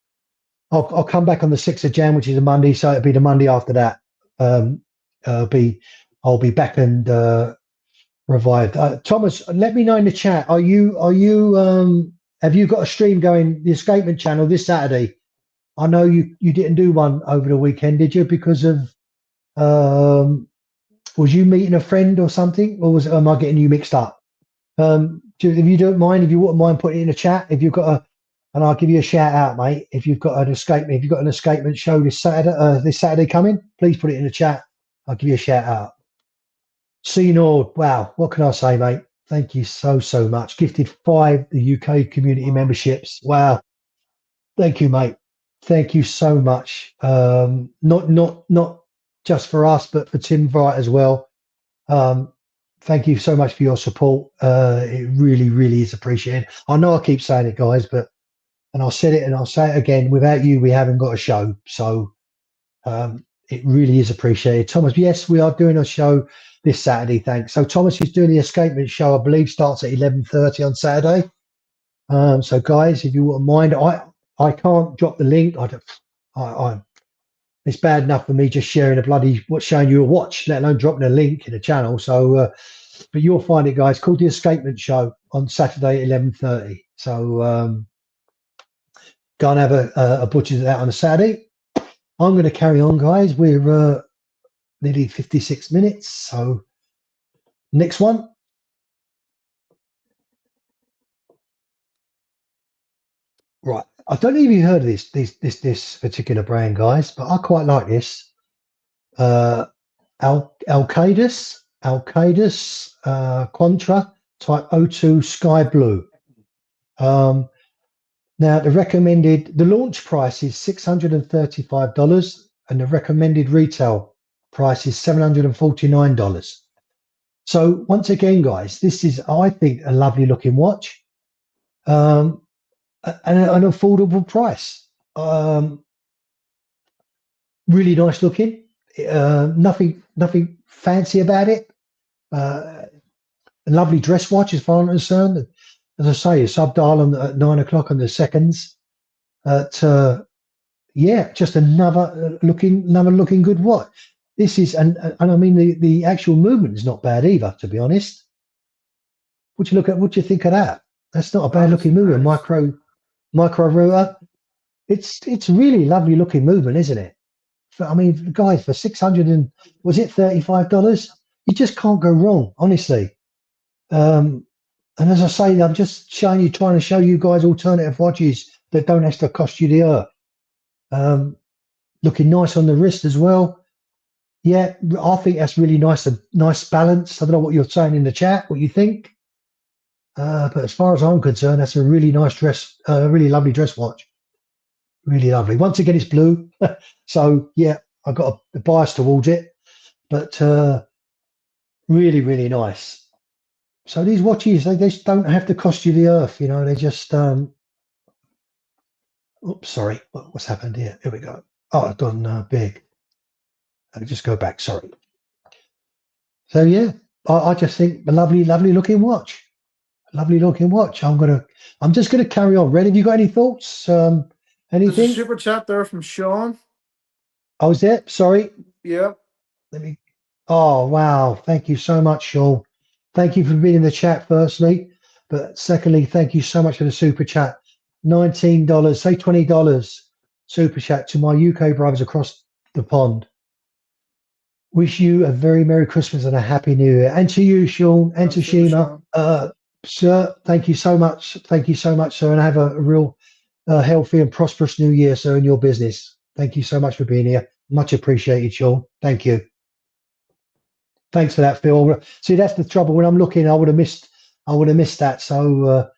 I'll come back on the 6th of Jan, which is a Monday. So it'll be the Monday after that. I'll be back and revived. Thomas, let me know in the chat. Are you have you got a stream going, the Escapement channel, this Saturday? I know you didn't do one over the weekend, did you? Because of was you meeting a friend or something, or am I getting you mixed up? If you don't mind, if you wouldn't mind putting it in the chat, if you've got and I'll give you a shout out, mate. If you've got an escapement show this Saturday coming, please put it in the chat. I'll give you a shout out. Nord, wow, what can I say, mate? Thank you so much. Gifted 5 the UK community memberships. Wow, thank you, mate. Thank you so much. Not just for us, but for Tim Wright as well. Thank you so much for your support. It really is appreciated. I know I keep saying it, guys, and I'll say it and I'll say it again. Without you, we haven't got a show. So it really is appreciated. Thomas, yes, we are doing a show this Saturday. Thanks. So Thomas is doing the escapement show. I believe starts at 11:30 on Saturday. So guys, if you wouldn't mind, I can't drop the link. It's bad enough for me just sharing showing you a watch, let alone dropping a link in the channel. So, but you'll find it, guys. Called the Escapement Show on Saturday at 11:30. So go and have a butcher's out on a Saturday. I'm going to carry on, guys. We're nearly 56 minutes. So next one. Right. I don't know if you heard of this particular brand, guys, but I quite like this. Al-Qaeda's Contra Type 02 Sky Blue. Now the launch price is $635 and the recommended retail price is $749. So once again, guys, this is, I think, a lovely looking watch, and an affordable price. Really nice looking. Nothing fancy about it. A lovely dress watch as far as I'm concerned. As I say, a sub dial at 9 o'clock on the seconds. Just another looking good watch. This is, and I mean the actual movement is not bad either, to be honest. What do you think of that? That's not a bad looking movement. Micro router. It's really lovely looking movement, isn't it? I mean, guys, for $35? You just can't go wrong, honestly. And as I say, I'm just trying to show you guys alternative watches that don't have to cost you the earth. Looking nice on the wrist as well. Yeah, I think that's really nice. A nice balance. I don't know what you're saying in the chat, what you think. But as far as I'm concerned, that's a really nice dress, really lovely dress watch. Really lovely. Once again, it's blue. So yeah, I've got a bias towards it, but really nice. So these watches, they just don't have to cost you the earth, you know. They just oops, sorry, what's happened here? Here we go. Oh, I've gone big. I'll just go back. Sorry. So yeah, I just think a lovely looking watch. Lovely looking watch. I'm just gonna carry on. Red, have you got any thoughts? Anything? There's a super chat there from Sean. Oh, is it? Sorry. Yeah. Oh wow! Thank you so much, Sean. Thank you for being in the chat, firstly, but secondly, thank you so much for the super chat. $19, say $20 super chat to my UK brothers across the pond. Wish you a very Merry Christmas and a Happy New Year, and to you, Sean, and to Shima. Sir, thank you so much. Thank you so much, sir, and have a real healthy and prosperous New Year, sir, in your business. Thank you so much for being here. Much appreciated, Sean. Thank you. Thanks for that, Phil. See, that's the trouble. When I'm looking, I would have missed that. So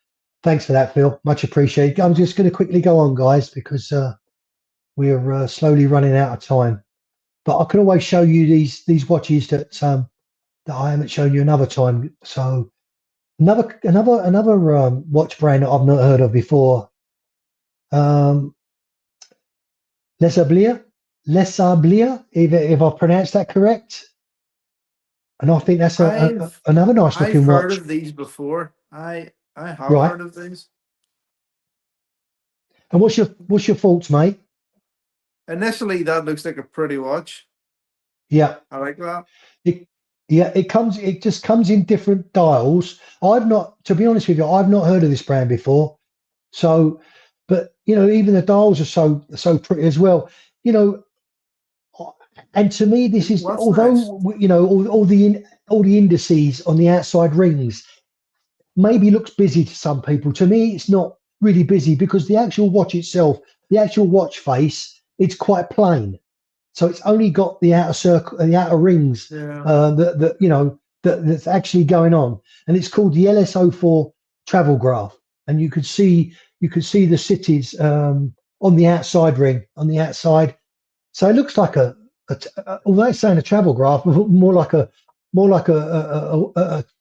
thanks for that, Phil. Much appreciated. I'm just going to quickly go on, guys, because we're slowly running out of time. But I can always show you these watches that I haven't shown you another time. So another watch brand that I've not heard of before. Les Sablier, if I pronounced that correct. And I think that's another nice looking watch. I've heard of these before. I have heard of these. And what's your thoughts, mate? Initially, that looks like a pretty watch. Yeah, I like that. It just comes in different dials. To be honest with you, I've not heard of this brand before. So, but you know, even the dials are so pretty as well. You know. And to me, this is you know all the indices on the outside rings maybe looks busy to some people. To me, it's not really busy because the actual watch itself, the actual watch face, it's quite plain. So it's only got the outer circle, the outer rings, that's actually going on, and it's called the LS04 travel graph. And you could see the cities on the outside ring, on the outside. So it looks like although it's saying a travel graph, more like a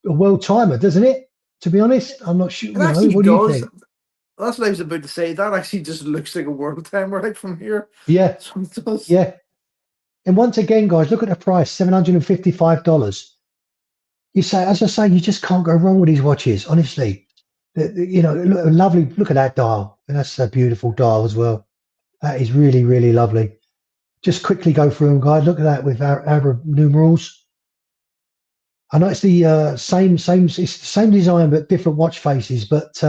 world timer, doesn't it? To be honest, I'm not sure. It actually What do you does. think? That's what I was about to say. That actually just looks like a world timer right from here. Yeah, So it does. yeah. And once again, guys, look at the price, $755. You say, as I say, you just can't go wrong with these watches, honestly. Lovely. Look at that dial. And that's a beautiful dial as well. That is really, really lovely. Just quickly go through them, guys. Look at that with our Arab numerals. I know it's the same, it's the same design, but different watch faces, but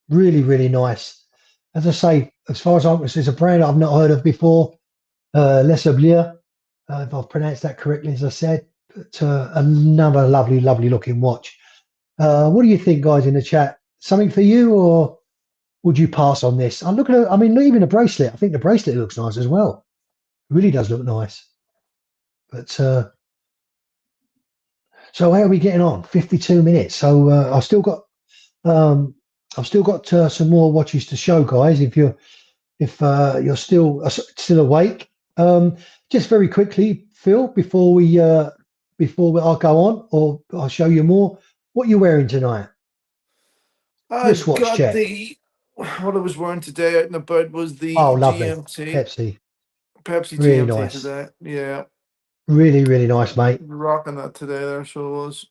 really, really nice. As I say, as far as I'm concerned, it's a brand I've not heard of before. Les Oblier, if I've pronounced that correctly, as I said. But another lovely, lovely looking watch. What do you think, guys, in the chat? Something for you, or would you pass on this? I'm looking at, even the bracelet. I think the bracelet looks nice as well. It really does look nice. But so how are we getting on? 52 minutes. So I've still got some more watches to show, guys. If you're still awake, just very quickly, Phil, before I'll go on, or I'll show you more. What you're wearing tonight? Wristwatch got check. What I was wearing today out and about was the Lovely. GMT. Pepsi Really GMT nice. today. Yeah. Really, really nice, mate. Rocking that today there, so it was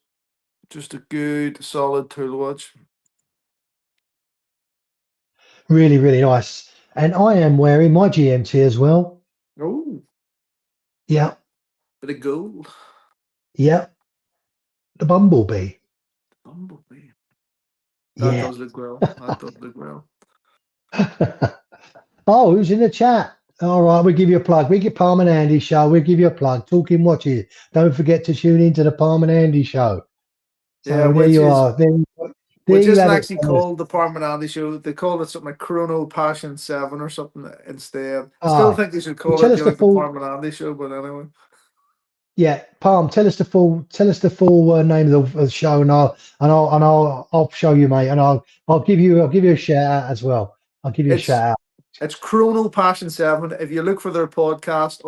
just a good, solid tool watch. Really, really nice. And I am wearing my GMT as well. Oh. Yeah. Bit of gold. Yeah. The Bumblebee. Bumblebee. That does look well. That does look well. Oh, who's in the chat? All right, we'll give you a plug. We get Palm and Andy show. We'll give you a plug. Talking watches. Don't forget to tune into the Palm and Andy show. So there you are. Which isn't actually called the Palm and Andy show. They call it something like Chrono Passion 7 or something instead. I still think they should call it the Palm and Andy show, but anyway. Yeah, Palm, tell us the full name of the show, and I'll show you, mate, and I'll give you a shout out as well. I'll give you a shout out. It's Chrono Passion 7. If you look for their podcast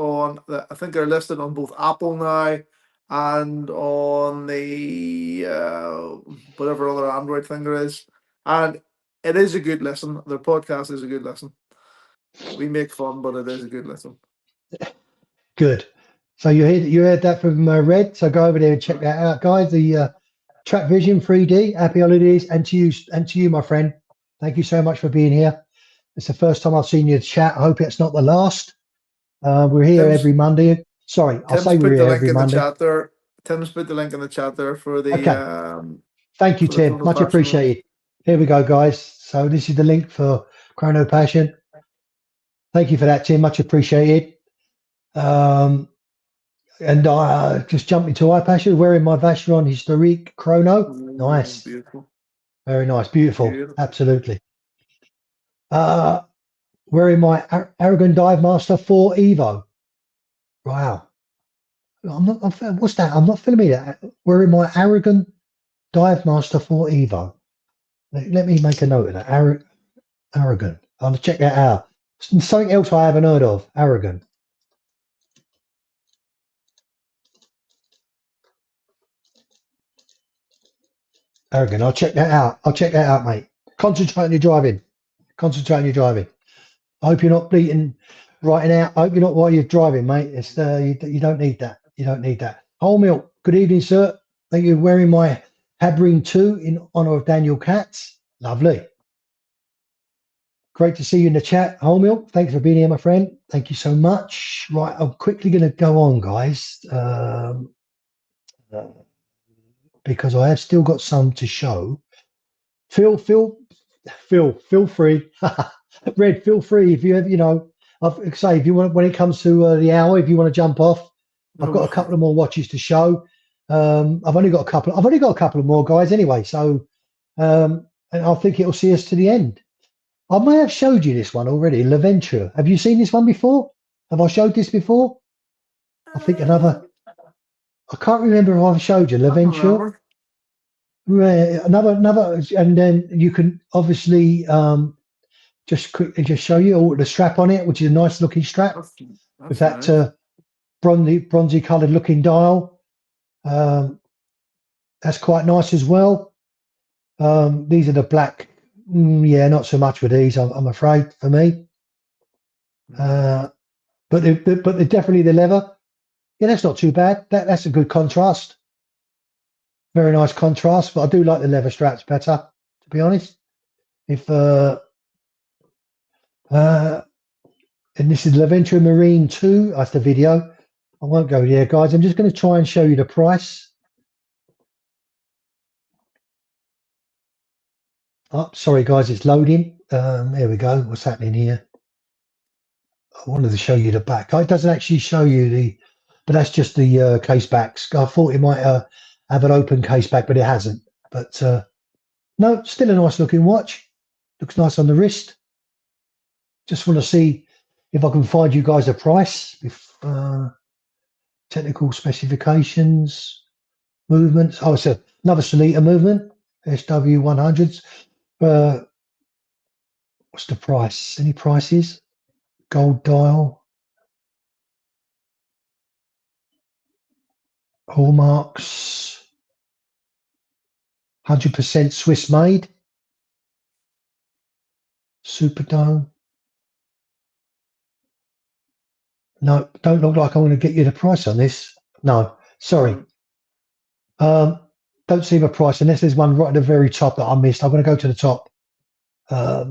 I think they're listed on both Apple now and on the whatever other Android thing there is. And it is a good listen. Their podcast is a good listen. We make fun, but it is a good listen. Good. So you heard that from Red. So go over there and check that out, guys. The Track Vision 3D. Happy holidays, and to you, my friend. Thank you so much for being here. It's the first time I've seen you chat. I hope it's not the last. We're here every Monday. Sorry, I'll say we're here every Monday. Tim's put the link in the chat there for the. Okay. Thank you, Tim. Much appreciated. Here we go, guys. So this is the link for Chrono Passion. Thank you for that, Tim. Much appreciated. And I just jumped into iPassion, wearing my Vacheron Historique Chrono. Nice. Beautiful. Very nice. Beautiful. Absolutely. Wearing my Aragon Dive Master 4 Evo. Wow. What's that? I'm not familiar. Wearing my Aragon Dive Master 4 Evo. Let me make a note of that. Aragon. I'll check that out. Something else I haven't heard of. Aragon. Aragon. I'll check that out. Mate. Concentrate on your driving. I hope you're not writing out. I hope you're not while you're driving, mate. It's you don't need that. Whole milk. Good evening, sir. Thank you for wearing my Habring 2 in honor of Daniel Katz. Lovely. Great to see you in the chat, Whole milk. Thanks for being here, my friend. Thank you so much. Right, I'm quickly going to go on, guys, because I have still got some to show. Feel free. Red, feel free if you have, if you want, when it comes to the hour, if you want to jump off. I've got a couple of more watches to show. I've only got a couple of more, guys, anyway. So, and I think it'll see us to the end. I may have showed you this one already, Laventure. Have you seen this one before? Have I showed this before? I think another. I can't remember if I've showed you Laventure. Another, and then you can obviously just quickly just show you the strap on it, which is a nice looking strap with that nice. bronzy coloured looking dial. That's quite nice as well. These are the black. Yeah, not so much with these, I'm afraid, for me. But they're definitely the leather. Yeah, that's not too bad. That's a good contrast. Very nice contrast, but I do like the leather straps better, to be honest. If and this is Laventure Marine 2. That's the video. I won't go there, guys. I'm just going to try and show you the price. Oh, sorry, guys, it's loading. There we go. What's happening here? I wanted to show you the back. It doesn't actually show you but that's just the case backs. I thought it might have an open case back, but it hasn't. But no, still a nice looking watch. Looks nice on the wrist. Just want to see if I can find you guys a price. Technical specifications, movements. Oh, it's another Solita movement, SW100s. What's the price? Any prices? Gold dial. Hallmarks. 100% Swiss made. Superdome. No, don't look like I want to get you the price on this. No, sorry. Don't see the price unless there's one right at the very top that I missed. I'm going to go to the top.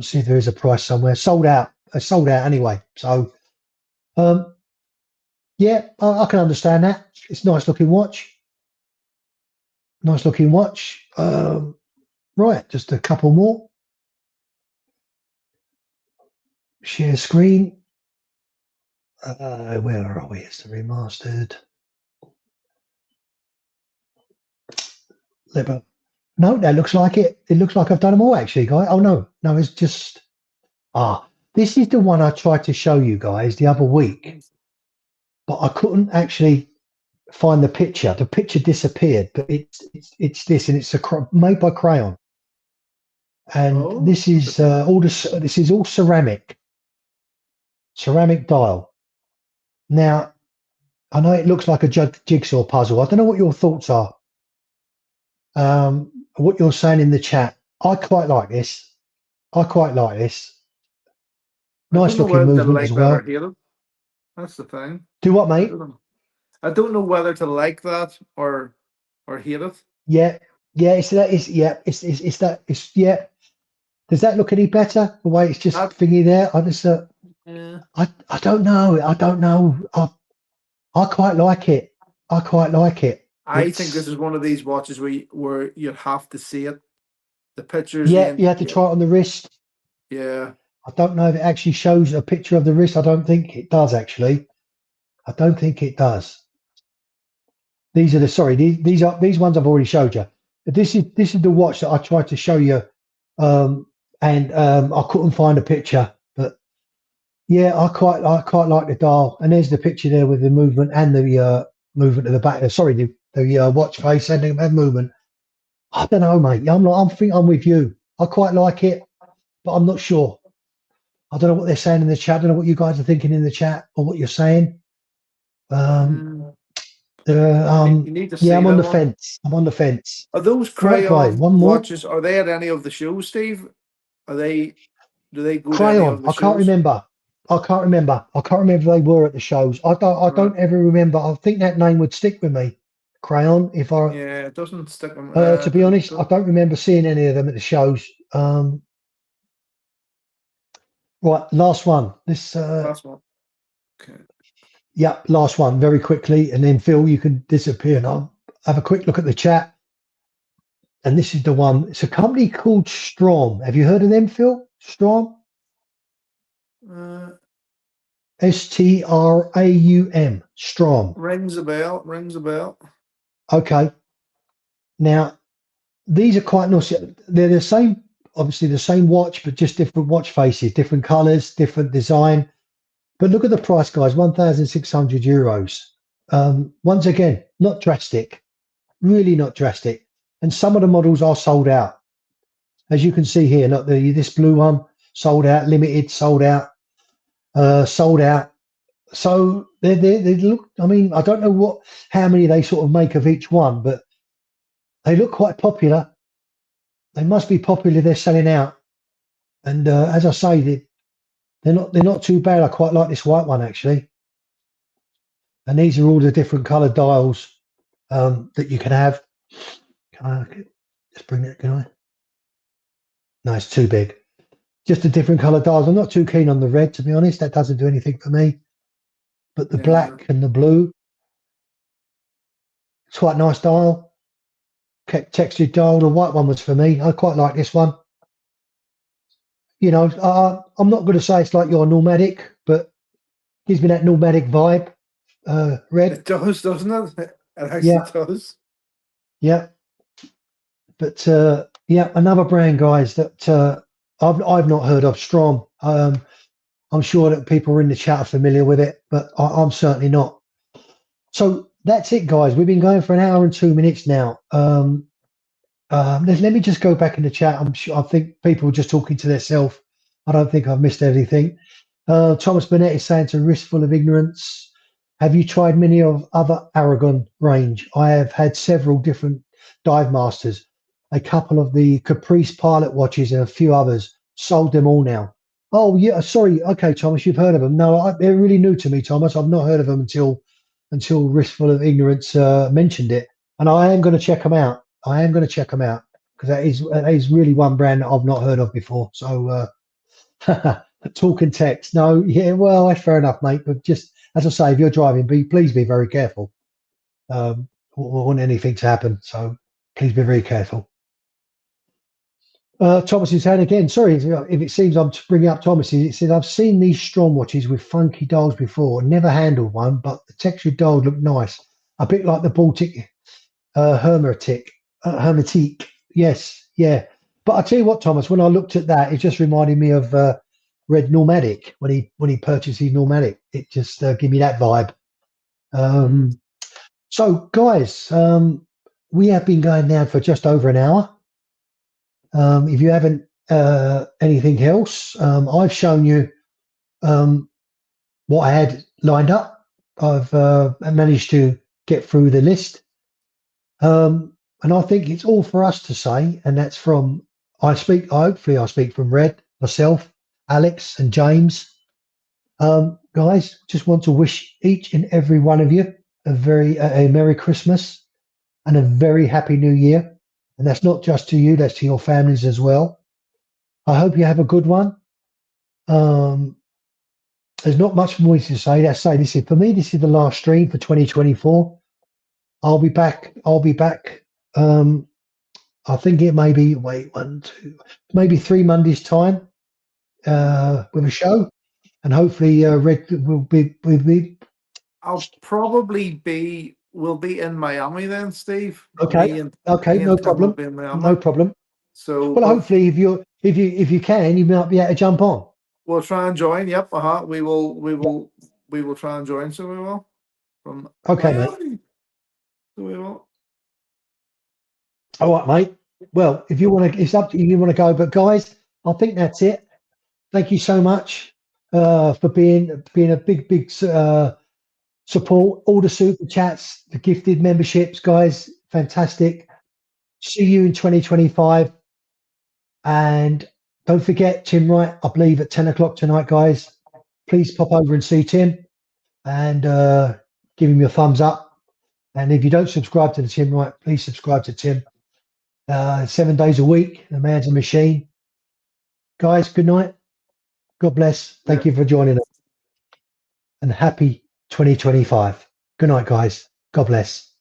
See if there is a price somewhere. Sold out. Sold out anyway. So, yeah, I can understand that. It's a nice looking watch. Nice looking watch. Right, just a couple more. Share screen. Where are we? It's the remastered. No, that looks like it. It looks like I've done them all, actually, guys. Oh, no, it's just... this is the one I tried to show you guys the other week, but I couldn't actually find the picture. The picture disappeared, but it's this, and it's made by Crayon. And this is all ceramic dial. Now, I know it looks like a jigsaw puzzle. I don't know what your thoughts are. What you're saying in the chat. I quite like this. Nice looking movement as well. That's the thing. Do what, mate? I don't know whether to like that or hate it. Yeah. It's that. Does that look any better? The way it's just thingy there. I just. Yeah. I don't know. I quite like it. I think this is one of these watches where you have to see it. The pictures. Yeah, you have to try it on the wrist. Yeah. I don't know if it actually shows a picture of the wrist. I don't think it does, actually. I don't think it does. These are these ones I've already showed you. This is the watch that I tried to show you, and I couldn't find a picture. But yeah, I quite like the dial. And there's the picture there with the movement and the movement of the back. Sorry, the watch face and the movement. I don't know, mate. I'm with you. I quite like it, but I'm not sure. I don't know what they're saying in the chat. I don't know what you guys are thinking in the chat or what you're saying. You need to see I'm on the fence. I'm on the fence. Are those Crayon watches? Are they at any of the shows, Steve? Do they go Crayon? To any of the I can't shows? remember. I can't remember if they were at the shows. I don't ever remember. I think that name would stick with me. Crayon. It doesn't stick with me. To be honest, I don't remember seeing any of them at the shows. Right, last one. Last one. Okay. Yeah, last one, very quickly, and then Phil, you can disappear. And I'll have a quick look at the chat. And this is the one. It's a company called Strom. Have you heard of them, Phil? Strom. STRAUM. Strom. Rings a bell. Okay. Now, these are quite nice. They're the same obviously the same watch, but just different watch faces, different colours, different design. But look at the price, guys, €1,600. Once again, not drastic, really not drastic. And some of the models are sold out. As you can see here, look, this blue one, sold out, limited, sold out, sold out. So they look, I mean, I don't know how many they sort of make of each one, but they look quite popular. They must be popular. They're selling out. And as I say, they're not too bad. I quite like this white one, actually. And these are all the different colored dials that you can have. Can I just bring it? Can I? No, it's too big. Just the different color dials. I'm not too keen on the red, to be honest. That doesn't do anything for me. But the black and the blue, it's quite a nice dial. Textured dial. The white one was for me. I quite like this one. You know, I'm not going to say it's like your Normatic, but gives me that Normatic vibe. Red. It does, doesn't it? It actually does. Yeah. But yeah, another brand, guys, that I've not heard of. Strom. I'm sure that people are in the chat are familiar with it, but I'm certainly not. So that's it, guys. We've been going for an hour and 2 minutes now. Let me just go back in the chat. I think people are just talking to themselves. I don't think I've missed anything. Thomas Burnett is saying, it's a risk full of ignorance. Have you tried many of other Aragon range? I have had several different dive masters, a couple of the Caprice pilot watches and a few others. Sold them all now. Oh yeah, sorry. Okay, Thomas, you've heard of them. No, they're really new to me, Thomas. I've not heard of them until Riskful of Ignorance mentioned it, and I am going to check them out. I am going to check them out because that is really one brand that I've not heard of before. So talk and text. No, yeah, well, that's fair enough, mate. But just as I say, if you're driving, please be very careful. We want anything to happen, so please be very careful. Thomas is saying again, sorry if it seems I'm bringing up Thomas. It says, I've seen these Strom watches with funky dials before, never handled one, but the textured dials look nice. A bit like the Baltic Hermetic. Yes, yeah. But I tell you what, Thomas, when I looked at that, it just reminded me of Red Normatic when he purchased his Normatic. It just gave me that vibe. So, guys, we have been going now for just over an hour. If you haven't anything else, I've shown you what I had lined up. I've managed to get through the list. And I think it's all for us to say, and that's from, hopefully I speak from Red, myself, Alex and James. Guys, just want to wish each and every one of you a Merry Christmas and a very Happy New Year. And that's not just to you, that's to your families as well. I hope you have a good one. There's not much more to say. This is the last stream for 2024. I'll be back. I think it may be maybe 3 Mondays time with a show, and hopefully Red will be. I'll probably we'll be in Miami then, Steve. Okay. No problem. No problem. So, well, hopefully, if you can, you might be able to jump on. We'll try and join. Yep. We will try and join. So we will. From okay, Miami. mate. So we will. All right, mate. Well, if you want to, it's up to you. You want to go, but guys, I think that's it. Thank you so much for being a big support. All the super chats, the gifted memberships, guys, fantastic. See you in 2025, and don't forget Tim Wright. I believe at 10 o'clock tonight, guys. Please pop over and see Tim, and give him your thumbs up. And if you don't subscribe to the Tim Wright, please subscribe to Tim. 7 days a week, the man's a machine. Guys, good night. God bless. Thank you for joining us. And happy 2025. Good night, guys. God bless.